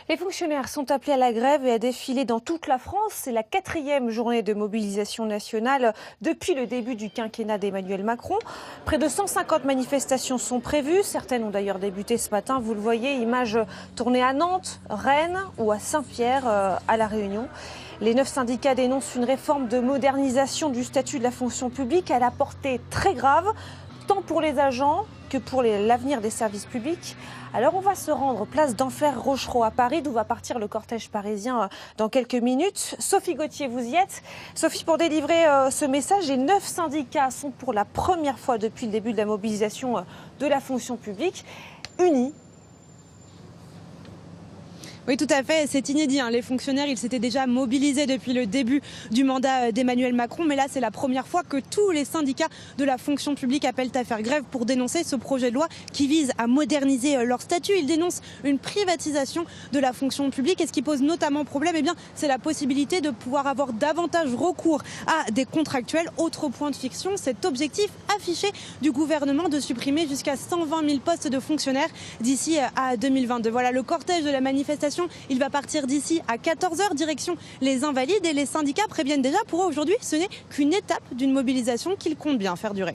Les fonctionnaires sont appelés à la grève et à défiler dans toute la France. C'est la 4e journée de mobilisation nationale depuis le début du quinquennat d'Emmanuel Macron. Près de 150 manifestations sont prévues. Certaines ont d'ailleurs débuté ce matin. Vous le voyez, images tournées à Nantes, Rennes ou à Saint-Pierre, à La Réunion. Les 9 syndicats dénoncent une réforme de modernisation du statut de la fonction publique à la portée très grave, tant pour les agents que pour l'avenir des services publics. Alors on va se rendre place d'Enfer Rochereau à Paris, d'où va partir le cortège parisien dans quelques minutes. Sophie Gauthier, vous y êtes. Sophie, pour délivrer ce message, les 9 syndicats sont pour la première fois depuis le début de la mobilisation de la fonction publique unis. Oui, tout à fait, c'est inédit. Les fonctionnaires, ils s'étaient déjà mobilisés depuis le début du mandat d'Emmanuel Macron. Mais là, c'est la première fois que tous les syndicats de la fonction publique appellent à faire grève pour dénoncer ce projet de loi qui vise à moderniser leur statut. Ils dénoncent une privatisation de la fonction publique. Et ce qui pose notamment problème, c'est la possibilité de pouvoir avoir davantage recours à des contractuels. Autre point de fiction, cet objectif affiché du gouvernement de supprimer jusqu'à 120 000 postes de fonctionnaires d'ici à 2022. Voilà, le cortège de la manifestation, il va partir d'ici à 14 h, direction les Invalides, et les syndicats préviennent déjà pour eux aujourd'hui, ce n'est qu'une étape d'une mobilisation qu'ils comptent bien faire durer.